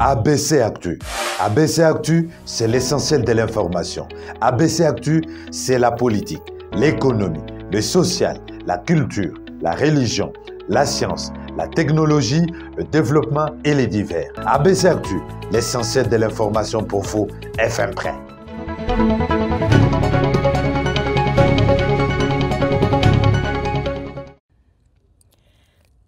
ABC Actu. ABC Actu, c'est l'essentiel de l'information. ABC Actu, c'est la politique, l'économie, le social, la culture, la religion, la science, la technologie, le développement et les divers. ABC Actu, l'essentiel de l'information pour vous, FM Prêt.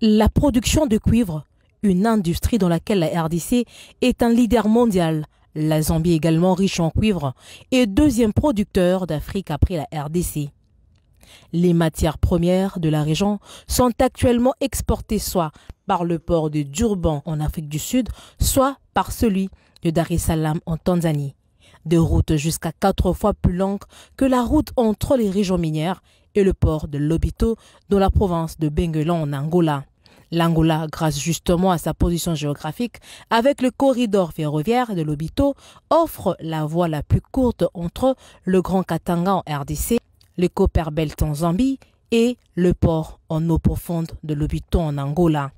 La production de cuivre, une industrie dans laquelle la RDC est un leader mondial. La Zambie, également riche en cuivre, est deuxième producteur d'Afrique après la RDC. Les matières premières de la région sont actuellement exportées soit par le port de Durban en Afrique du Sud, soit par celui de Dar es Salaam en Tanzanie. Des routes jusqu'à 4 fois plus longues que la route entre les régions minières et le port de Lobito dans la province de Benguela en Angola. L'Angola, grâce justement à sa position géographique, avec le corridor ferroviaire de Lobito, offre la voie la plus courte entre le Grand Katanga en RDC, le Copperbelt en Zambie et le port en eau profonde de Lobito en Angola.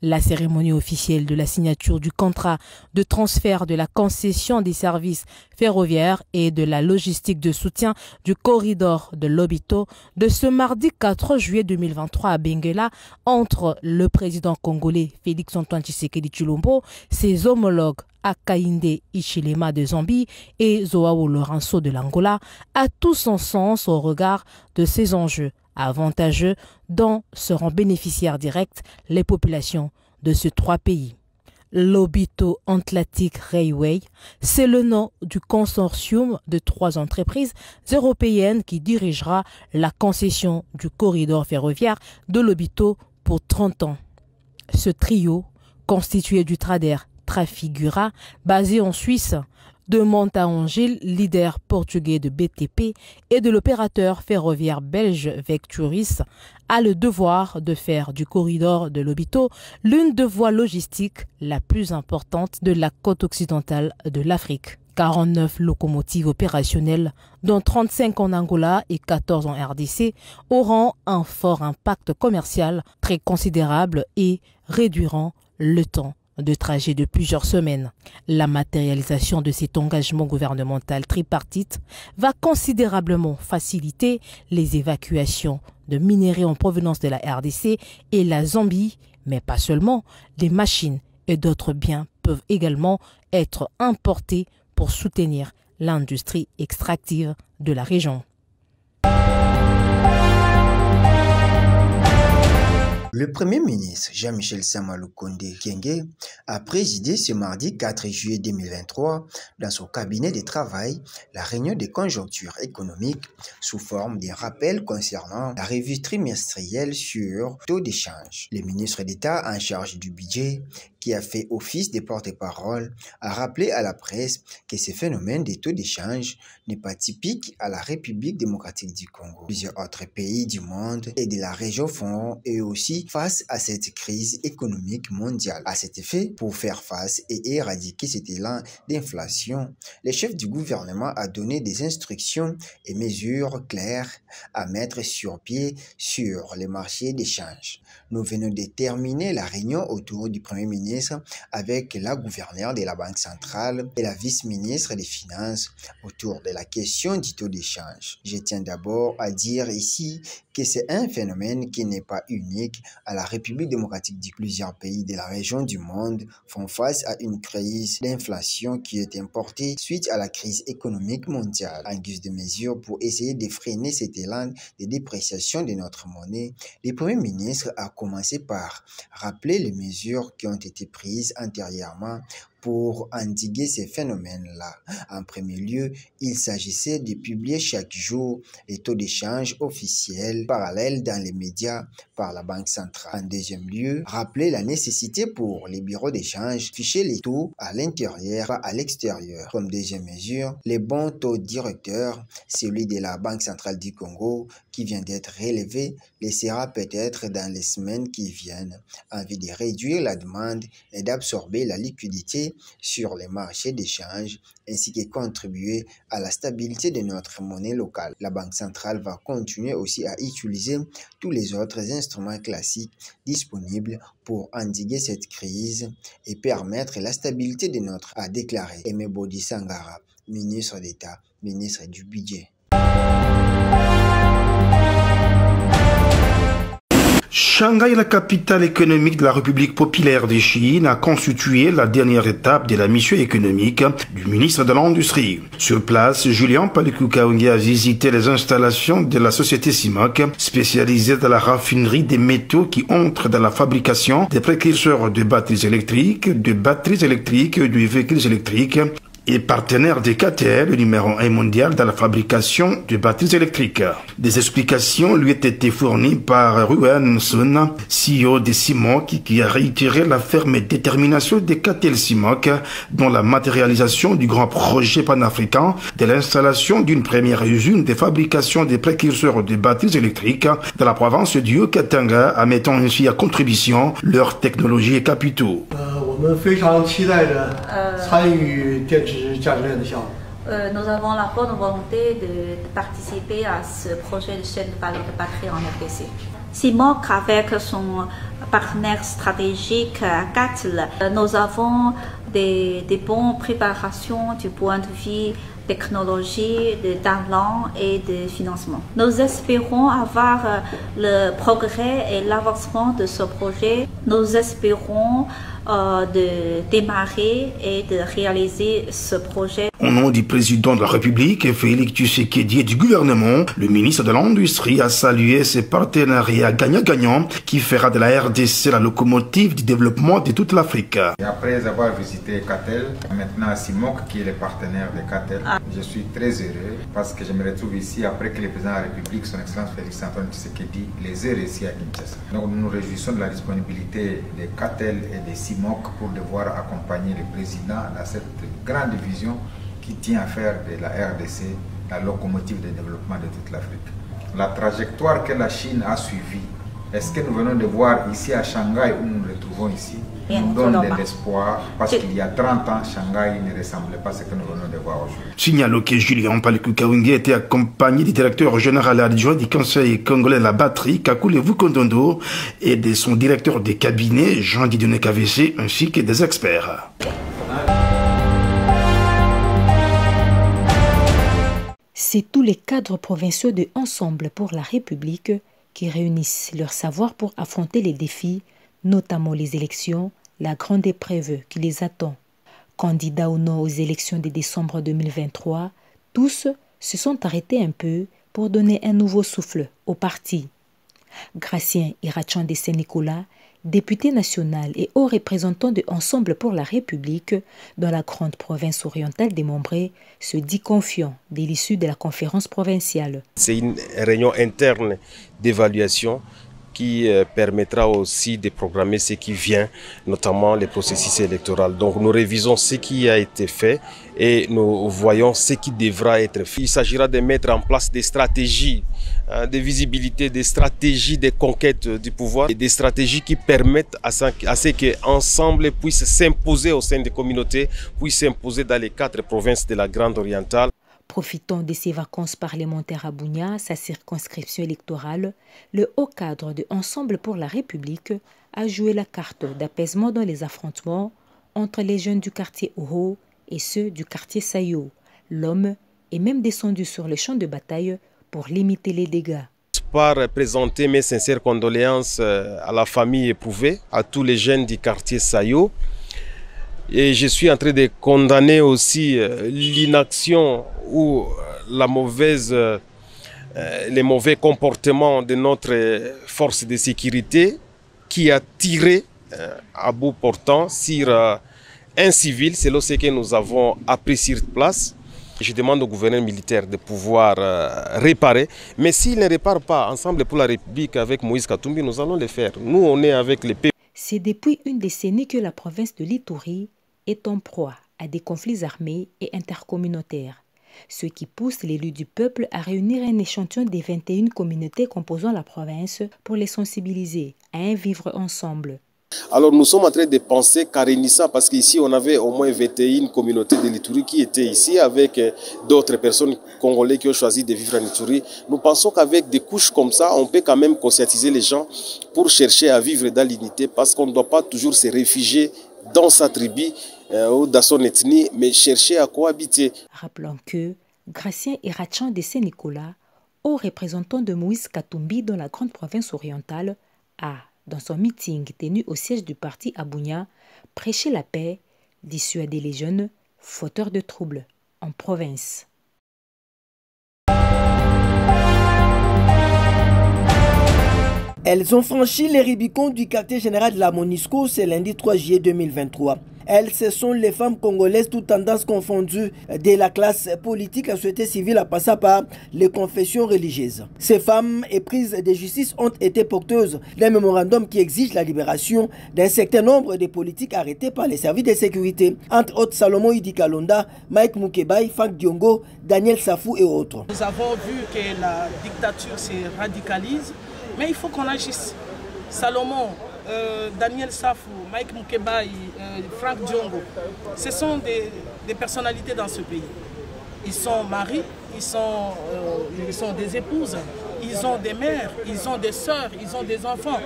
La cérémonie officielle de la signature du contrat de transfert de la concession des services ferroviaires et de la logistique de soutien du corridor de Lobito de ce mardi 4 juillet 2023 à Benguela entre le président congolais Félix-Antoine Tshisekedi Tshilombo, ses homologues Hakainde Hichilema de Zambie et Joao Lourenço de l'Angola a tout son sens au regard de ces enjeux avantageux dont seront bénéficiaires directs les populations de ces trois pays. Lobito Atlantic Railway, c'est le nom du consortium de 3 entreprises européennes qui dirigera la concession du corridor ferroviaire de Lobito pour 30 ans. Ce trio, constitué du trader Trafigura, basé en Suisse, de Monta-Angil, leader portugais de BTP, et de l'opérateur ferroviaire belge Vecturis, a le devoir de faire du corridor de Lobito l'une des voies logistiques la plus importante de la côte occidentale de l'Afrique. 49 locomotives opérationnelles, dont 35 en Angola et 14 en RDC, auront un fort impact commercial très considérable et réduiront le temps de trajet de plusieurs semaines. La matérialisation de cet engagement gouvernemental tripartite va considérablement faciliter les évacuations de minerais en provenance de la RDC et la Zambie, mais pas seulement. Des machines et d'autres biens peuvent également être importés pour soutenir l'industrie extractive de la région. Le Premier ministre Jean-Michel Sama Lukonde Kyenge a présidé ce mardi 4 juillet 2023 dans son cabinet de travail la réunion de conjoncture économique sous forme d'un rappel concernant la revue trimestrielle sur taux d'échange. Le ministre d'État en charge du budget, qui a fait office de porte-parole, a rappelé à la presse que ce phénomène des taux d'échange n'est pas typique à la République démocratique du Congo. Plusieurs autres pays du monde et de la région font eux aussi face à cette crise économique mondiale. À cet effet, pour faire face et éradiquer cet élan d'inflation, le chef du gouvernement a donné des instructions et mesures claires à mettre sur pied sur les marchés d'échange. Nous venons de terminer la réunion autour du Premier ministre avec la gouverneure de la Banque centrale et la vice-ministre des Finances autour de la question du taux d'échange. Je tiens d'abord à dire ici que c'est un phénomène qui n'est pas unique à la République démocratique du Congo. Plusieurs pays de la région du monde font face à une crise d'inflation qui est importée suite à la crise économique mondiale. En guise de mesure pour essayer de freiner cet élan de dépréciation de notre monnaie, le Premier ministre a commencé par rappeler les mesures qui ont été prises antérieurement pour endiguer ces phénomènes-là. En premier lieu, il s'agissait de publier chaque jour les taux d'échange officiels parallèles dans les médias par la Banque centrale. En deuxième lieu, rappeler la nécessité pour les bureaux d'échange d'afficher les taux à l'intérieur, pas à l'extérieur. Comme deuxième mesure, les bons taux directeurs, celui de la Banque centrale du Congo qui vient d'être relevé, laissera peut-être dans les semaines qui viennent, en vue de réduire la demande et d'absorber la liquidité sur les marchés d'échange ainsi que contribuer à la stabilité de notre monnaie locale. La Banque centrale va continuer aussi à utiliser tous les autres instruments classiques disponibles pour endiguer cette crise et permettre la stabilité de notre, a déclaré Aimé Bodi Sangara, ministre d'État, ministre du Budget. Shanghai, la capitale économique de la République populaire de Chine, a constitué la dernière étape de la mission économique du ministre de l'Industrie. Sur place, Julien Paluku Kahongé a visité les installations de la société CIMOC, spécialisée dans la raffinerie des métaux qui entrent dans la fabrication des précurseurs de batteries électriques, de véhicules électriques, et partenaire de KTL, le numéro 1 mondial dans la fabrication de batteries électriques. Des explications lui ont été fournies par Ruan Sun, CEO de CIMOC, qui a réitéré la ferme détermination de KTL CIMOC dans la matérialisation du grand projet panafricain de l'installation d'une première usine de fabrication des précurseurs de batteries électriques dans la province du Haut-Katanga, en mettant ainsi à contribution leurs technologies et capitaux. Nous avons la bonne volonté de participer à ce projet de chaîne de valeur de batterie en RDC. CIMOC, avec son partenaire stratégique CATL, nous avons des bonnes préparations du point de vue technologie, de talent et de financement. Nous espérons avoir le progrès et l'avancement de ce projet. Nous espérons de démarrer et de réaliser ce projet. Au nom du président de la République, Félix Tshisekedi, et du gouvernement, le ministre de l'Industrie a salué ce partenariat gagnant-gagnant qui fera de la RDC la locomotive du développement de toute l'Afrique. Après avoir visité CATL, maintenant CIMOC qui est le partenaire de CATL, je suis très heureux parce que je me retrouve ici après que le président de la République, son Excellence Félix Antoine Tshisekedi, les ait reçus à Kinshasa. Donc nous nous réjouissons de la disponibilité de CATL et de CIMOC pour devoir accompagner le président dans cette grande vision qui tient à faire de la RDC la locomotive de développement de toute l'Afrique. La trajectoire que la Chine a suivie, est-ce que nous venons de voir ici à Shanghai où nous nous retrouvons ici, nous donne de l'espoir parce qu'il y a 30 ans, Shanghai ne ressemblait pas à ce que nous venons de voir aujourd'hui. Signalons que Julien Paluku Kahongé était accompagné du directeur général adjoint du Conseil congolais de la batterie, Kakule Vukondondo, et de son directeur de cabinet, Jean-Dieudonné Kavessé, ainsi que des experts. C'est tous les cadres provinciaux de Ensemble pour la République qui réunissent leur savoir pour affronter les défis, notamment les élections, la grande épreuve qui les attend. Candidats ou non aux élections de décembre 2023, tous se sont arrêtés un peu pour donner un nouveau souffle au parti. Gratien Irachan de Saint-Nicolas, député national et haut représentant de Ensemble pour la République dans la grande province orientale des Mombré, se dit confiant de l'issue de la conférence provinciale. C'est une réunion interne d'évaluation qui permettra aussi de programmer ce qui vient, notamment les processus électoraux. Donc nous révisons ce qui a été fait et nous voyons ce qui devra être fait. Il s'agira de mettre en place des stratégies de visibilité, des stratégies de conquête du pouvoir et des stratégies qui permettent à ce qu'Ensemble puisse s'imposer au sein des communautés, puisse s'imposer dans les 4 provinces de la Grande Orientale. Profitant de ses vacances parlementaires à Bunia, sa circonscription électorale, le haut cadre de Ensemble pour la République a joué la carte d'apaisement dans les affrontements entre les jeunes du quartier Oho et ceux du quartier Sayo. L'homme est même descendu sur le champ de bataille pour limiter les dégâts. Par présenter mes sincères condoléances à la famille éprouvée, à tous les jeunes du quartier Sayo. Et je suis en train de condamner aussi l'inaction ou les mauvais comportements de notre force de sécurité qui a tiré à bout portant sur un civil, c'est ce que nous avons appris sur place. Je demande au gouverneur militaire de pouvoir réparer, mais s'il ne répare pas, Ensemble pour la République avec Moïse Katumbi, nous allons le faire. Nous, on est avec les peuples. C'est depuis une décennie que la province de l'Ituri est en proie à des conflits armés et intercommunautaires, ce qui pousse l'élu du peuple à réunir un échantillon des 21 communautés composant la province pour les sensibiliser à un vivre ensemble. Alors nous sommes en train de penser Karenissa parce qu'ici on avait au moins 21 communautés de l'Ituri qui étaient ici avec d'autres personnes congolais qui ont choisi de vivre en Ituri. Nous pensons qu'avec des couches comme ça, on peut quand même conscientiser les gens pour chercher à vivre dans l'unité parce qu'on ne doit pas toujours se réfugier dans sa tribu ou dans son ethnie, mais chercher à cohabiter. Rappelons que Gratien Irachan de Saint-Nicolas, haut représentant de Moïse Katumbi dans la grande province orientale, a, dans son meeting tenu au siège du parti à Bunia, prêché la paix, dissuader les jeunes fauteurs de troubles en province. Elles ont franchi les Rubicons du quartier général de la MONUSCO ce lundi 3 juillet 2023. Elles, ce sont les femmes congolaises, toutes tendances confondues, de la classe politique, la société civile, à passer par les confessions religieuses. Ces femmes éprises de justice ont été porteuses d'un mémorandum qui exige la libération d'un certain nombre de politiques arrêtés par les services de sécurité, entre autres Salomon Idi Kalonda, Mike Mukebai, Frank Diongo, Daniel Safou et autres. Nous avons vu que la dictature se radicalise, mais il faut qu'on agisse. Salomon, Daniel Safou, Mike Mukebai, Frank Diongo, ce sont des personnalités dans ce pays. Ils sont maris, ils sont des épouses, ils ont des mères, ils ont des sœurs, ils ont des enfants,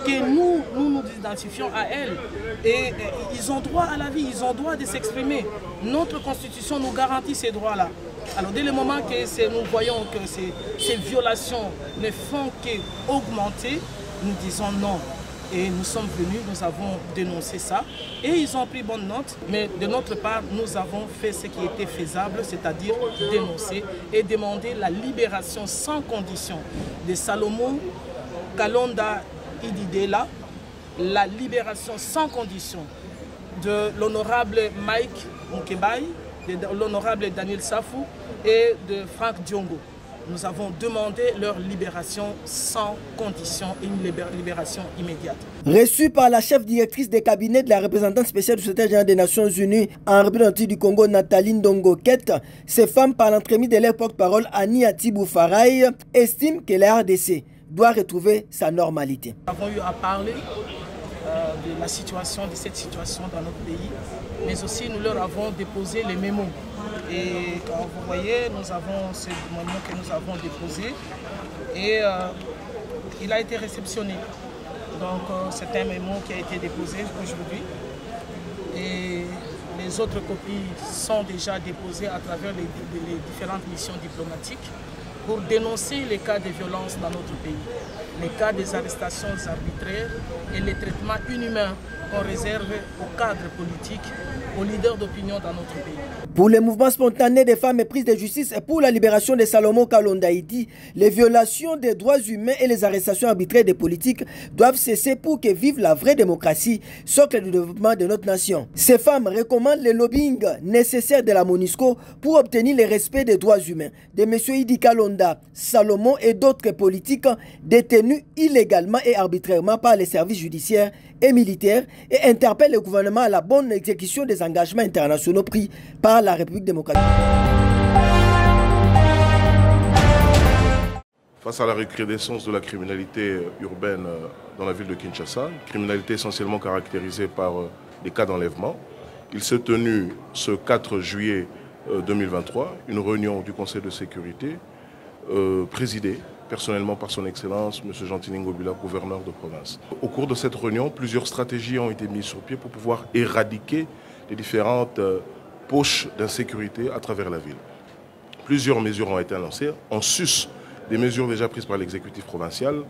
que nous identifions à elles. Et ils ont droit à la vie, ils ont droit de s'exprimer. Notre constitution nous garantit ces droits-là. Alors dès le moment que nous voyons que ces violations ne font qu'augmenter, nous disons non. Et nous sommes venus, nous avons dénoncé ça et ils ont pris bonne note. Mais de notre part, nous avons fait ce qui était faisable, c'est-à-dire dénoncer et demander la libération sans condition de Salomon Kalonda Ididela, la libération sans condition de l'honorable Mike Mukebai, de l'honorable Daniel Safou et de Frank Diongo. Nous avons demandé leur libération sans condition et une libération immédiate. Reçue par la chef directrice des cabinets de la représentante spéciale du secrétaire général des Nations Unies en République du Congo, Nathalie Ndongo-Kette, ces femmes, par l'entremise de leur porte-parole Annie Atibou Faraï, estiment que la RDC doit retrouver sa normalité. Nous avons eu à parler de la situation, de cette situation dans notre pays, mais aussi nous leur avons déposé les mémos. Et quand vous voyez, nous avons ce mémo que nous avons déposé et il a été réceptionné. Donc c'est un mémo qui a été déposé aujourd'hui et les autres copies sont déjà déposées à travers les différentes missions diplomatiques pour dénoncer les cas de violence dans notre pays, les cas des arrestations arbitraires et les traitements inhumains qu'on réserve aux cadres politiques, aux leaders d'opinion dans notre pays. Pour le mouvement spontané des femmes éprises de justice et pour la libération de Salomon Kalonda Idi, les violations des droits humains et les arrestations arbitraires des politiques doivent cesser pour que vive la vraie démocratie, socle du développement de notre nation. Ces femmes recommandent le lobbying nécessaire de la MONUSCO pour obtenir le respect des droits humains de M. Idi Kalonda, Salomon et d'autres politiques détenus illégalement et arbitrairement par les services judiciaires et militaires et interpellent le gouvernement à la bonne exécution des engagements internationaux pris par la République démocratique. Face à la recrudescence de la criminalité urbaine dans la ville de Kinshasa, criminalité essentiellement caractérisée par des cas d'enlèvement, il s'est tenu ce 4 juillet 2023 une réunion du Conseil de sécurité présidée personnellement par son Excellence, M. Jean-Tini Ngobila, gouverneur de province. Au cours de cette réunion, plusieurs stratégies ont été mises sur pied pour pouvoir éradiquer les différentes poches d'insécurité à travers la ville. Plusieurs mesures ont été annoncées. En sus des mesures déjà prises par l'exécutif provincial,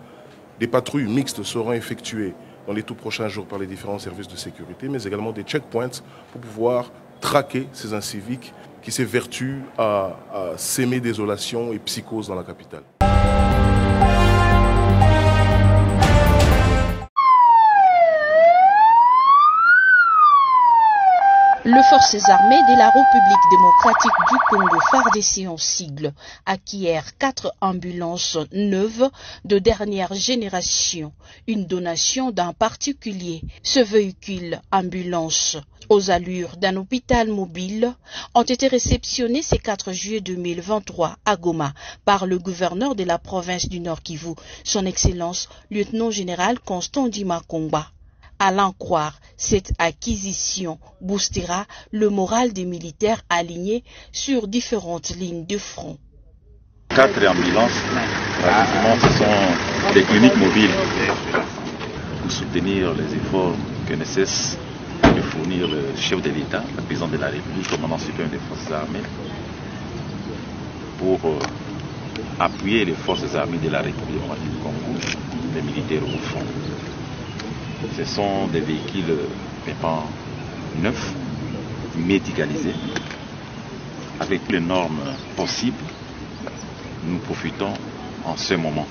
des patrouilles mixtes seront effectuées dans les tout prochains jours par les différents services de sécurité, mais également des checkpoints pour pouvoir traquer ces inciviques qui s'évertuent à s'aimer désolation et psychose dans la capitale. Les forces armées de la République démocratique du Congo, FARDC en sigle, acquièrent 4 ambulances neuves de dernière génération, une donation d'un particulier. Ce véhicule ambulance aux allures d'un hôpital mobile ont été réceptionnés ce 4 juillet 2023 à Goma par le gouverneur de la province du Nord Kivu, son Excellence lieutenant général Constant Dima Kongba. À l'en croire, cette acquisition boostera le moral des militaires alignés sur différentes lignes de front. 4 ambulances, pratiquement, ce sont des cliniques mobiles pour soutenir les efforts que ne cesse de fournir le chef de l'État, le président de la République, commandant suprême des forces armées, pour appuyer les forces armées de la République du Congo, les militaires au front. Ce sont des véhicules PEPAN neufs, médicalisés, avec les normes possibles. Nous profitons en ce moment,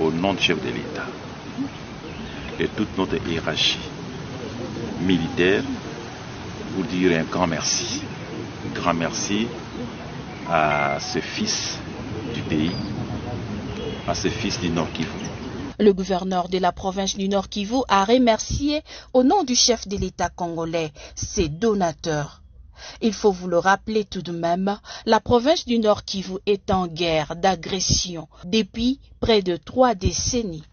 au nom du chef de l'État, de toute notre hiérarchie militaire, pour dire un grand merci. Un grand merci à ce fils du pays, à ce fils du Nord Kivu. Le gouverneur de la province du Nord Kivu a remercié au nom du chef de l'État congolais ses donateurs. Il faut vous le rappeler tout de même, la province du Nord Kivu est en guerre d'agression depuis près de 3 décennies.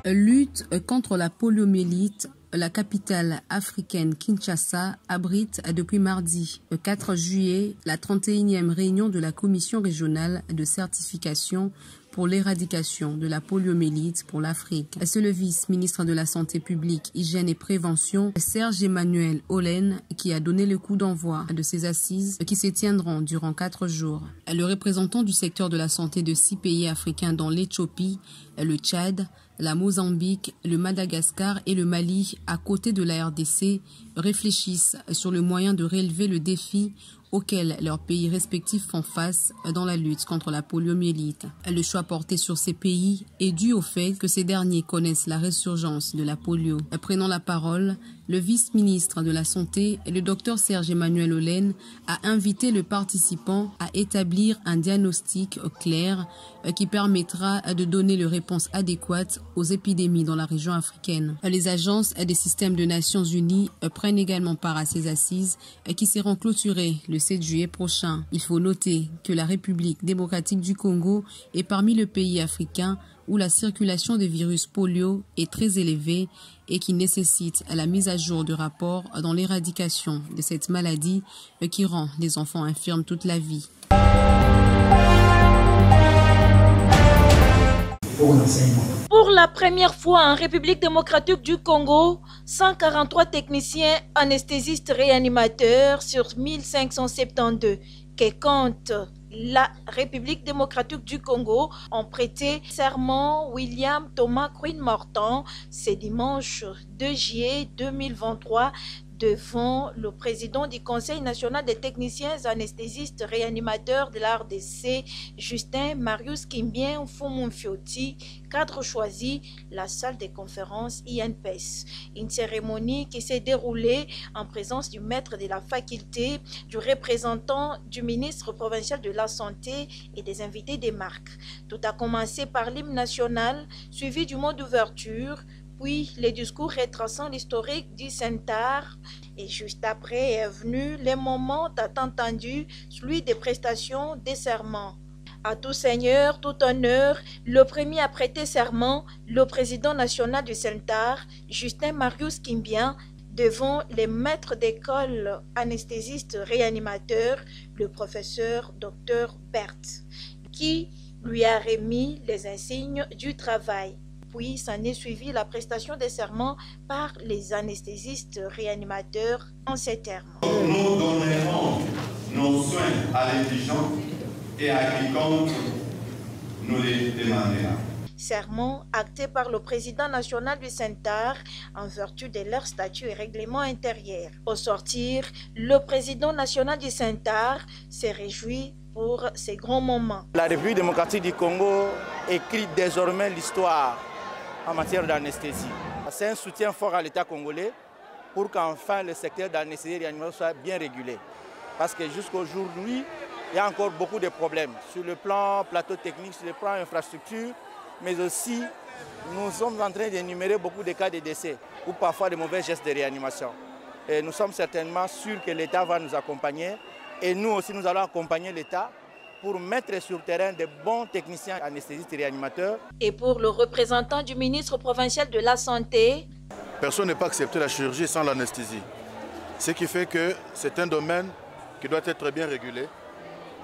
Lutte contre la poliomyélite. La capitale africaine Kinshasa abrite depuis mardi, le 4 juillet, la 31e réunion de la Commission régionale de certification pour l'éradication de la poliomyélite pour l'Afrique. C'est le vice-ministre de la Santé publique, Hygiène et Prévention, Serge Emmanuel Olen, qui a donné le coup d'envoi de ces assises qui se tiendront durant 4 jours. Le représentant du secteur de la santé de 6 pays africains dont l'Éthiopie, le Tchad, la Mozambique, le Madagascar et le Mali, à côté de la RDC, réfléchissent sur le moyen de relever le défi auquel leurs pays respectifs font face dans la lutte contre la poliomyélite. Le choix porté sur ces pays est dû au fait que ces derniers connaissent la résurgence de la polio. Prenant la parole, le vice-ministre de la Santé, le Dr Serge Emmanuel Olen, a invité le participant à établir un diagnostic clair qui permettra de donner les réponses adéquates aux épidémies dans la région africaine. Les agences des systèmes de Nations Unies prennent également part à ces assises qui seront clôturées le 7 juillet prochain. Il faut noter que la République démocratique du Congo est parmi les pays africains où la circulation des virus polio est très élevée et qui nécessite la mise à jour de rapports dans l'éradication de cette maladie qui rend les enfants infirmes toute la vie. Pour la première fois en République démocratique du Congo, 143 techniciens anesthésistes réanimateurs sur 1572 qui comptent la République démocratique du Congo ont prêté serment William Thomas Queen Morton ce dimanche 2 juillet 2023 devant le président du Conseil national des techniciens anesthésistes réanimateurs de la RDC, Justin Marius Kimbien Fumunfioti, cadre choisi, la salle des conférences INPES. Une cérémonie qui s'est déroulée en présence du maître de la faculté, du représentant du ministre provincial de la Santé et des invités des marques. Tout a commencé par l'hymne national, suivi du mot d'ouverture, puis les discours retraçant l'historique du Centar. Et juste après est venu le moment tant attendu, celui des prestations des serments. À tout seigneur, tout honneur, le premier à prêter serment, le président national du Centar, Justin Marius Kimbien, devant les maîtres d'école anesthésistes réanimateurs, le professeur Dr Berthe, qui lui a remis les insignes du travail. Puis s'en est suivi la prestation des serments par les anesthésistes réanimateurs en ces termes. Nous donnerons nos soins à l'indigent et à quiconque nous les demandera. Serment acté par le président national du Centar en vertu de leur statut et règlement intérieur. Au sortir, le président national du Centar s'est réjoui pour ces grands moments. La République démocratique du Congo écrit désormais l'histoire en matière d'anesthésie. C'est un soutien fort à l'État congolais pour qu'enfin le secteur d'anesthésie et réanimation soit bien régulé. Parce que jusqu'aujourd'hui, il y a encore beaucoup de problèmes sur le plan plateau technique, sur le plan infrastructure, mais aussi nous sommes en train d'énumérer beaucoup de cas de décès ou parfois de mauvais gestes de réanimation. Et nous sommes certainement sûrs que l'État va nous accompagner et nous aussi nous allons accompagner l'État pour mettre sur terrain de bons techniciens anesthésistes et réanimateurs. Et pour le représentant du ministre provincial de la Santé, personne n'est pas accepté la chirurgie sans l'anesthésie. Ce qui fait que c'est un domaine qui doit être très bien régulé,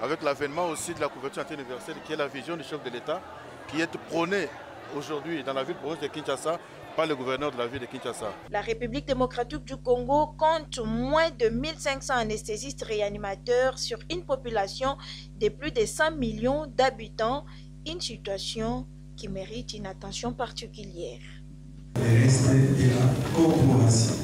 avec l'avènement aussi de la couverture santé universelle, qui est la vision du chef de l'État, qui est prônée aujourd'hui dans la ville province de Kinshasa par le gouverneur de la ville de Kinshasa. La République démocratique du Congo compte moins de 1500 anesthésistes réanimateurs sur une population de plus de 100 millions d'habitants, une situation qui mérite une attention particulière. Le reste de la corporation.